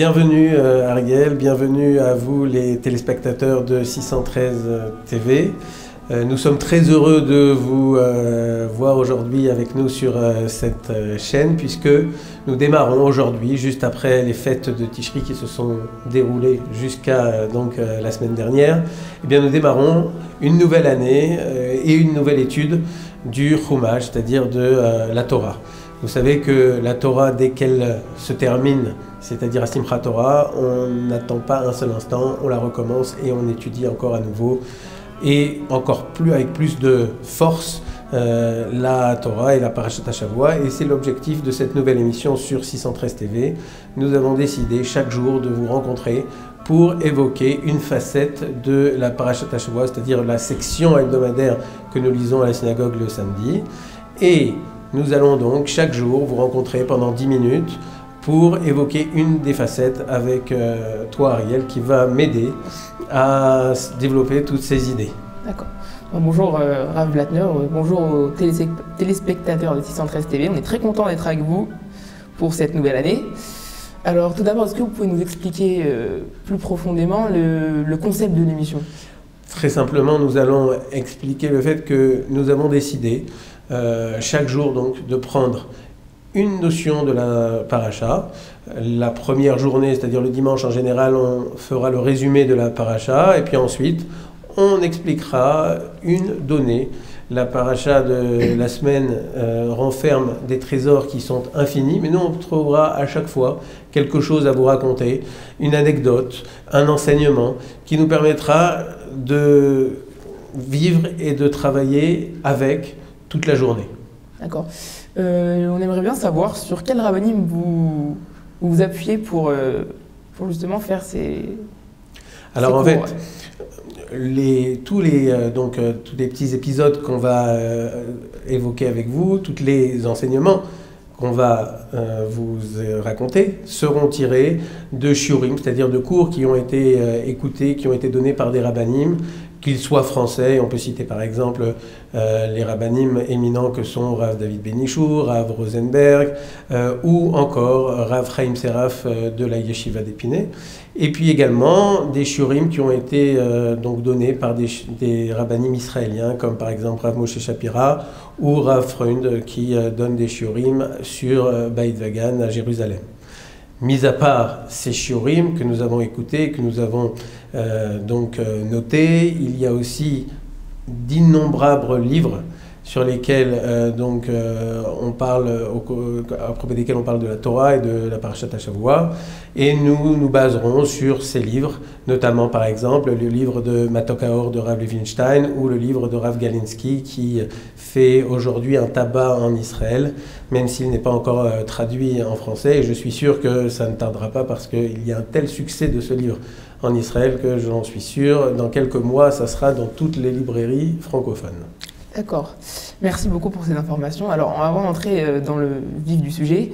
Bienvenue Ariel, bienvenue à vous les téléspectateurs de 613 TV. Nous sommes très heureux de vous voir aujourd'hui avec nous sur cette chaîne puisque nous démarrons aujourd'hui, juste après les fêtes de Tishri qui se sont déroulées jusqu'à la semaine dernière. Eh bien, nous démarrons une nouvelle année et une nouvelle étude du Chumash, c'est-à-dire de la Torah. Vous savez que la Torah, dès qu'elle se termine, c'est-à-dire à Simchat Torah, on n'attend pas un seul instant, on la recommence et on étudie encore à nouveau et encore plus avec plus de force la Torah et la Parashat HaShavua. Et c'est l'objectif de cette nouvelle émission sur 613 TV. Nous avons décidé chaque jour de vous rencontrer pour évoquer une facette de la Parashat HaShavua, c'est-à-dire la section hebdomadaire que nous lisons à la synagogue le samedi. Et nous allons donc chaque jour vous rencontrer pendant 10 minutes pour évoquer une des facettes avec toi Ariel qui va m'aider à développer toutes ces idées. D'accord. Bonjour Rav Blattner, bonjour aux téléspectateurs de 613 TV. On est très content d'être avec vous pour cette nouvelle année. Alors tout d'abord, est-ce que vous pouvez nous expliquer plus profondément le concept de l'émission? Très simplement, nous allons expliquer le fait que nous avons décidé chaque jour donc de prendre une notion de la paracha. La première journée, c'est-à-dire le dimanche en général, on fera le résumé de la paracha et puis ensuite on expliquera une donnée. La paracha de la semaine renferme des trésors qui sont infinis, mais nous on trouvera à chaque fois quelque chose à vous raconter, une anecdote, un enseignement qui nous permettra de vivre et de travailler avec toute la journée. D'accord. On aimerait bien savoir sur quel rabbinim vous appuyez pour justement faire ces Alors en cours. fait, tous les petits épisodes qu'on va évoquer avec vous, tous les enseignements qu'on va vous raconter seront tirés de shiurim, c'est-à-dire de cours qui ont été écoutés, qui ont été donnés par des rabbinim, qu'ils soient français. On peut citer par exemple les rabbinim éminents que sont Rav David Benichour, Rav Rosenberg ou encore Rav Chaim Seraf de la Yeshiva d'Épinay. Et puis également des shiurim qui ont été donc donnés par des rabbinim israéliens comme par exemple Rav Moshe Shapira ou Rav Freund qui donnent des shiurim sur Beit Vagan à Jérusalem. Mis à part ces shiurim que nous avons écoutés, que nous avons notés, il y a aussi d'innombrables livres sur lesquels on parle, à propos desquels on parle de la Torah et de la Parashat HaShavua, et nous nous baserons sur ces livres, notamment par exemple le livre de Matok Haor de Rav Levinstein ou le livre de Rav Galinsky qui fait aujourd'hui un tabac en Israël, même s'il n'est pas encore traduit en français, et je suis sûr que ça ne tardera pas parce qu'il y a un tel succès de ce livre en Israël que j'en suis sûr, dans quelques mois, ça sera dans toutes les librairies francophones. D'accord. Merci beaucoup pour ces informations. Alors, avant d'entrer dans le vif du sujet,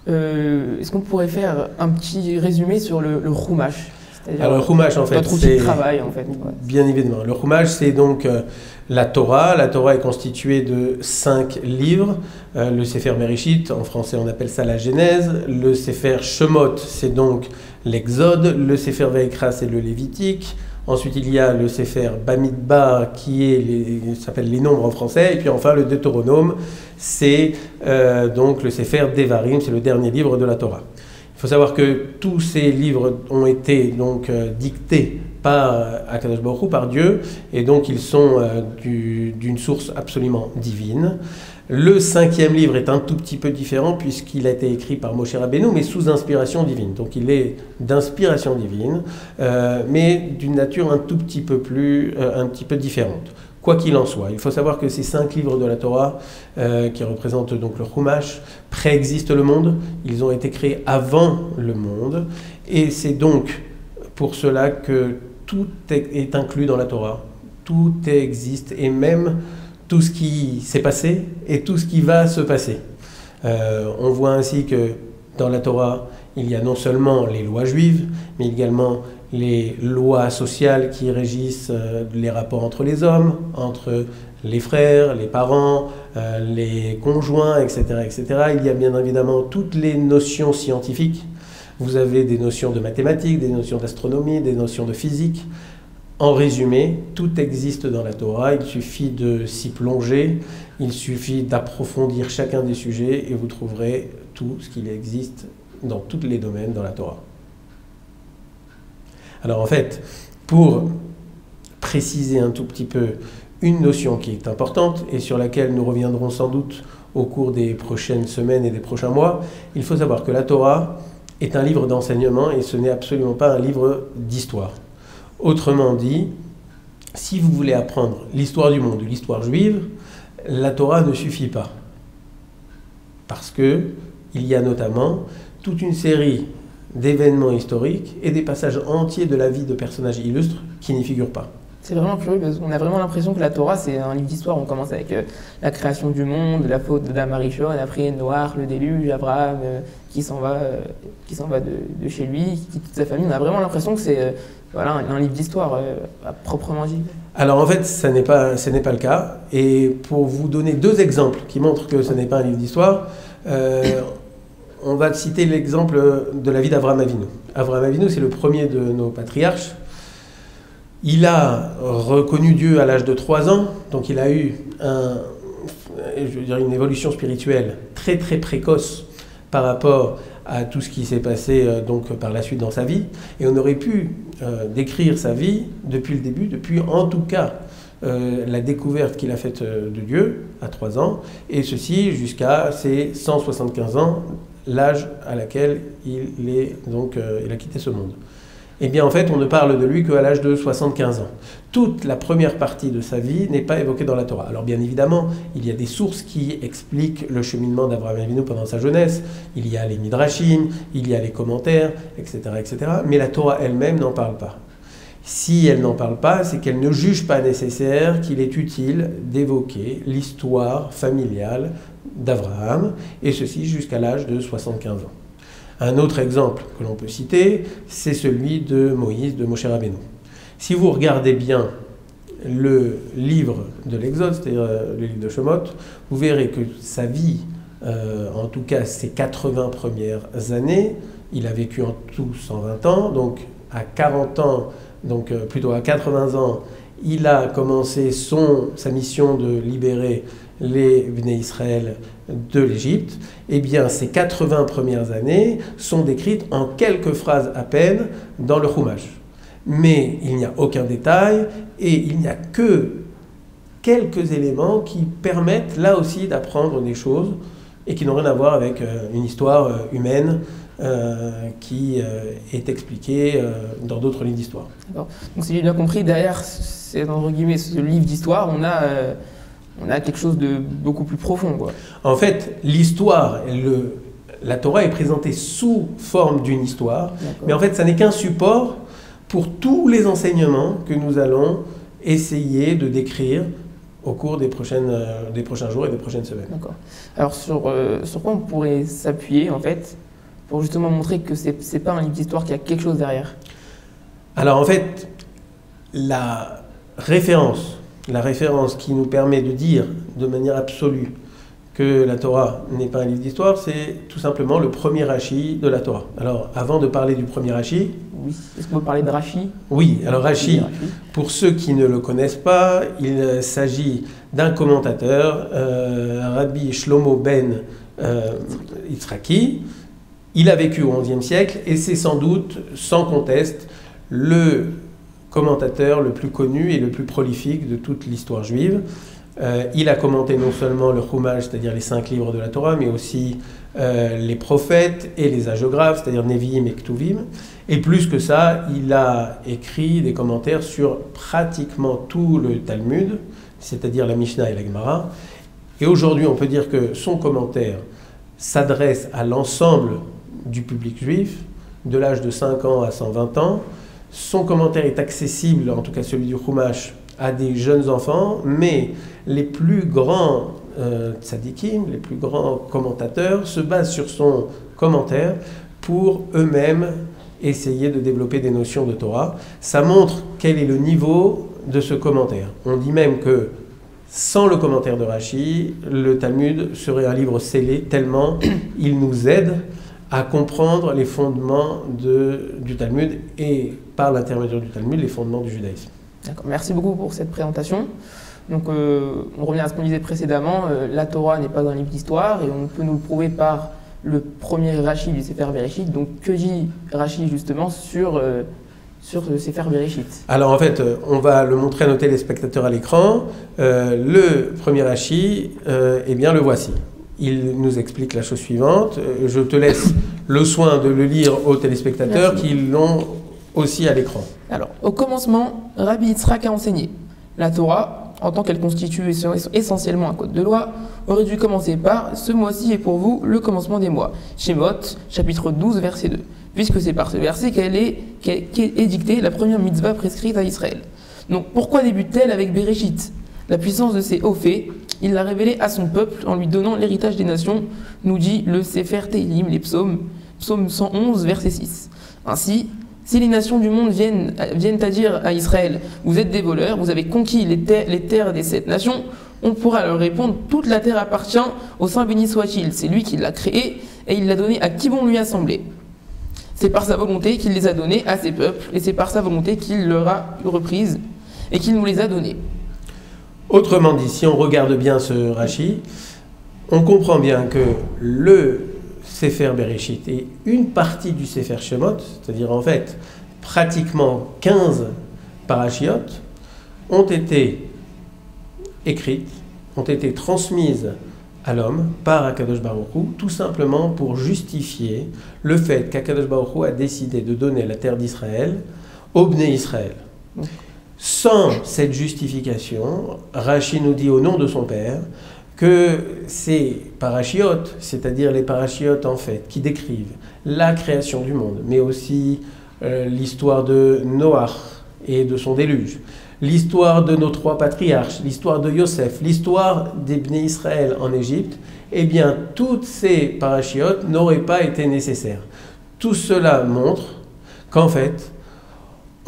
est-ce qu'on pourrait faire un petit résumé sur le Chumash? Alors, le Chumash, en fait, notre outil de travail, en fait. Bien évidemment. Le Chumash, c'est donc la Torah. La Torah est constituée de 5 livres. Le Sefer Bereshit, en français, on appelle ça la Genèse. Le Sefer Shemot, c'est donc l'Exode. Le Sefer Vaikra, c'est le Lévitique. Ensuite, il y a le Sefer Bamidbar qui s'appelle les nombres en français. Et puis enfin, le Deutéronome, c'est donc le Sefer Devarim, c'est le dernier livre de la Torah. Il faut savoir que tous ces livres ont été donc dictés par Akadosh Baruch Hu, par Dieu, et donc ils sont d'une source absolument divine. Le 5e livre est un tout petit peu différent puisqu'il a été écrit par Moshe Rabbeinu, mais sous inspiration divine. Donc il est d'inspiration divine, mais d'une nature un petit peu différente. Quoi qu'il en soit, il faut savoir que ces 5 livres de la Torah, qui représentent donc le Chumash, préexistent le monde. Ils ont été créés avant le monde, et c'est donc pour cela que tout est inclus dans la Torah. Tout existe, et même tout ce qui s'est passé et tout ce qui va se passer. On voit ainsi que dans la Torah, il y a non seulement les lois juives, mais également les lois sociales qui régissent les rapports entre les hommes, entre les frères, les parents, les conjoints, etc., etc. Il y a bien évidemment toutes les notions scientifiques Vous avez des notions de mathématiques, des notions d'astronomie, des notions de physique. En résumé, tout existe dans la Torah, il suffit de s'y plonger, il suffit d'approfondir chacun des sujets et vous trouverez tout ce qu'il existe dans tous les domaines dans la Torah. Alors en fait, pour préciser un tout petit peu une notion qui est importante et sur laquelle nous reviendrons sans doute au cours des prochaines semaines et des prochains mois, il faut savoir que la Torah est un livre d'enseignement et ce n'est absolument pas un livre d'histoire. Autrement dit, si vous voulez apprendre l'histoire du monde, l'histoire juive, la Torah ne suffit pas. Parce qu'il y a notamment toute une série d'événements historiques et des passages entiers de la vie de personnages illustres qui n'y figurent pas. C'est vraiment curieux parce qu'on a vraiment l'impression que la Torah c'est un livre d'histoire. On commence avec la création du monde, la faute d'Adam Arishon, et après Noach, le déluge, Abraham qui s'en va de chez lui, qui quitte toute sa famille. On a vraiment l'impression que c'est voilà, un livre d'histoire à proprement dit. Alors en fait, ce n'est pas le cas. Et pour vous donner deux exemples qui montrent que ce n'est pas un livre d'histoire, on va citer l'exemple de la vie d'Avraham Avinu. Avraham Avinu, c'est le premier de nos patriarches. Il a reconnu Dieu à l'âge de 3 ans, donc il a eu une évolution spirituelle très très précoce par rapport à tout ce qui s'est passé donc par la suite dans sa vie. Et on aurait pu décrire sa vie depuis le début, depuis en tout cas la découverte qu'il a faite de Dieu à 3 ans, et ceci jusqu'à ses 175 ans, l'âge à laquelle il a quitté ce monde. Eh bien, en fait, on ne parle de lui qu'à l'âge de 75 ans. Toute la première partie de sa vie n'est pas évoquée dans la Torah. Alors, bien évidemment, il y a des sources qui expliquent le cheminement d'Avraham Avinu pendant sa jeunesse. Il y a les midrashim, il y a les commentaires, etc., etc. Mais la Torah elle-même n'en parle pas. Si elle n'en parle pas, c'est qu'elle ne juge pas nécessaire qu'il est utile d'évoquer l'histoire familiale d'Abraham, et ceci jusqu'à l'âge de 75 ans. Un autre exemple que l'on peut citer, c'est celui de Moïse, de Moshe Rabbeinu. Si vous regardez bien le livre de l'Exode, c'est-à-dire le livre de Shemot, vous verrez que sa vie, en tout cas ses 80 premières années, il a vécu en tout 120 ans, donc à 40 ans, donc plutôt à 80 ans, il a commencé sa mission de libérer les Bnei Israël de l'Égypte. Eh bien, ces 80 premières années sont décrites en quelques phrases à peine dans le Chumash. Mais il n'y a aucun détail et il n'y a que quelques éléments qui permettent là aussi d'apprendre des choses et qui n'ont rien à voir avec une histoire humaine qui est expliquée dans d'autres livres d'histoire. D'accord. Donc si j'ai bien compris, derrière entre guillemets, ce livre d'histoire, on a quelque chose de beaucoup plus profond, quoi. En fait, l'histoire, la Torah est présentée sous forme d'une histoire, mais en fait, ça n'est qu'un support pour tous les enseignements que nous allons essayer de décrire au cours des prochains jours et des prochaines semaines. D'accord. Alors, sur quoi on pourrait s'appuyer, en fait, pour justement montrer que c'est pas un livre d'histoire, qu'il y a quelque chose derrière? Alors, en fait, la référence qui nous permet de dire de manière absolue que la Torah n'est pas un livre d'histoire, c'est tout simplement le premier Rashi de la Torah. Alors, avant de parler du premier Rashi... Oui, est-ce qu'on peut parler de Rashi? Oui, alors Rashi, pour ceux qui ne le connaissent pas, il s'agit d'un commentateur, Rabbi Shlomo ben Yitzhaki. Il a vécu au XIe siècle et c'est sans doute, sans conteste, le commentateur le plus connu et le plus prolifique de toute l'histoire juive. Il a commenté non seulement le Chumash, c'est-à-dire les 5 livres de la Torah, mais aussi les prophètes et les hagiographes, c'est-à-dire Nevi'im et Ktuvim. Et plus que ça, il a écrit des commentaires sur pratiquement tout le Talmud, c'est-à-dire la Mishnah et la Gemara. Et aujourd'hui, on peut dire que son commentaire s'adresse à l'ensemble du public juif, de l'âge de 5 ans à 120 ans. Son commentaire est accessible, en tout cas celui du Chumash, à des jeunes enfants, mais les plus grands tzadikim, les plus grands commentateurs, se basent sur son commentaire pour eux-mêmes essayer de développer des notions de Torah. Ça montre quel est le niveau de ce commentaire. On dit même que sans le commentaire de Rashi, le Talmud serait un livre scellé tellement il nous aide à comprendre les fondements du Talmud et par l'intermédiaire du Talmud, les fondements du judaïsme. D'accord, merci beaucoup pour cette présentation. Donc on revient à ce qu'on disait précédemment, la Torah n'est pas un livre d'histoire et on peut nous le prouver par le premier Rashi du Sefer Bereshit. Donc que dit Rashi justement sur le Sefer Bereshit? Alors en fait, on va le montrer à nos téléspectateurs à l'écran. Le premier Rashi, eh bien le voici. Il nous explique la chose suivante. Je te laisse le soin de le lire aux téléspectateurs qui l'ont aussi à l'écran. Alors, au commencement, Rabbi Yitzhak a enseigné. La Torah, en tant qu'elle constitue essentiellement un code de loi, aurait dû commencer par « Ce mois-ci est pour vous le commencement des mois ». Shemot, chapitre 12, verset 2. Puisque c'est par ce verset qu'est édictée la première mitzvah prescrite à Israël. Donc, pourquoi débute-t-elle avec Bereshit? La puissance de ces hauts faits, il l'a révélé à son peuple en lui donnant l'héritage des nations, nous dit le Sefer Tehillim, les psaumes, psaume 111, verset 6. Ainsi, si les nations du monde viennent à dire à Israël « Vous êtes des voleurs, vous avez conquis les terres des 7 nations », on pourra leur répondre « Toute la terre appartient au Saint béni soit-il, c'est lui qui l'a créée et il l'a donnée à qui bon lui a semblé. C'est par sa volonté qu'il les a donnés à ses peuples et c'est par sa volonté qu'il leur a reprise et qu'il nous les a donnés. » Autrement dit, si on regarde bien ce Rashi, on comprend bien que le Sefer Bereshit et une partie du Sefer Shemot, c'est-à-dire en fait pratiquement 15 parachiotes, ont été écrites, ont été transmises à l'homme par Akadosh Baruch Hu, tout simplement pour justifier le fait qu'Akadosh Baruch Hu a décidé de donner la terre d'Israël au Bnei Israël. Sans cette justification, Rashi nous dit au nom de son Père que ces parachiotes, c'est-à-dire les parachiotes en fait, qui décrivent la création du monde, mais aussi l'histoire de Noach et de son déluge, l'histoire de nos 3 patriarches, l'histoire de Yosef, l'histoire des Bnei Israël en Égypte, eh bien, toutes ces parachiotes n'auraient pas été nécessaires. Tout cela montre qu'en fait,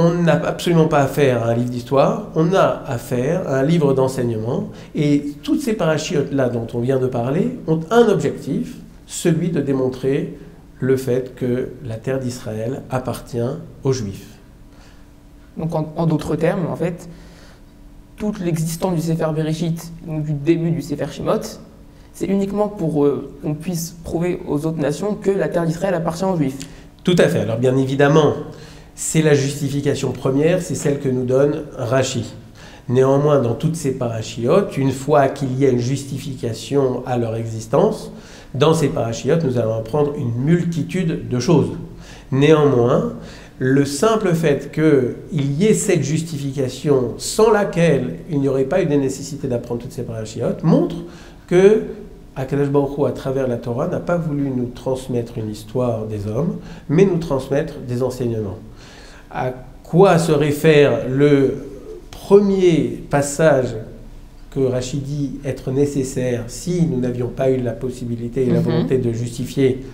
on n'a absolument pas affaire à un livre d'histoire, on a affaire à un livre d'enseignement, et toutes ces parachiotes-là dont on vient de parler ont un objectif, celui de démontrer le fait que la terre d'Israël appartient aux Juifs. Donc en d'autres termes, en fait, toute l'existence du Sefer Bereshit, donc du début du Sefer Shemot, c'est uniquement pour qu'on puisse prouver aux autres nations que la terre d'Israël appartient aux Juifs. Tout à fait. Alors bien évidemment, c'est la justification première, c'est celle que nous donne Rashi. Néanmoins, dans toutes ces parachiotes, une fois qu'il y a une justification à leur existence, dans ces parachiotes, nous allons apprendre une multitude de choses. Néanmoins, le simple fait qu'il y ait cette justification sans laquelle il n'y aurait pas eu de nécessité d'apprendre toutes ces parachiotes montre que Akadosh Baruch Hu, à travers la Torah, n'a pas voulu nous transmettre une histoire des hommes, mais nous transmettre des enseignements. À quoi se réfère le premier passage que Rashi dit être nécessaire si nous n'avions pas eu la possibilité et la volonté de justifier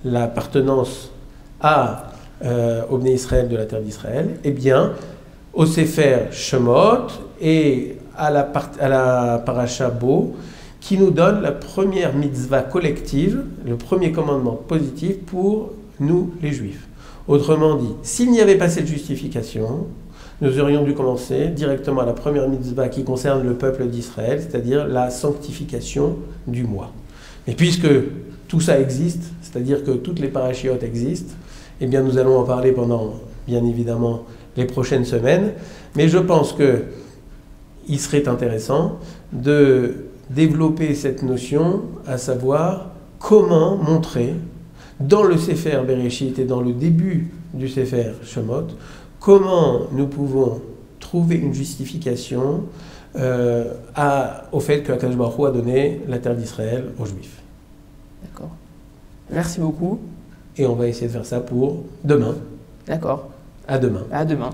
l'appartenance au Bnei Israël de la terre d'Israël? Eh bien, au Sefer Shemot et à la Parasha Bo, qui nous donne la première mitzvah collective, le premier commandement positif pour nous les Juifs. Autrement dit, s'il n'y avait pas cette justification, nous aurions dû commencer directement à la première mitzvah qui concerne le peuple d'Israël, c'est-à-dire la sanctification du mois. Et puisque tout ça existe, c'est-à-dire que toutes les parachiotes existent, eh bien nous allons en parler pendant, bien évidemment, les prochaines semaines. Mais je pense qu'il serait intéressant de développer cette notion, à savoir comment montrer dans le Sefer Bereshit et dans le début du Sefer Shemot, comment nous pouvons trouver une justification au fait que Akadosh Baruch Hu a donné la terre d'Israël aux Juifs. D'accord. Merci beaucoup. Et on va essayer de faire ça pour demain. D'accord. À demain. À demain.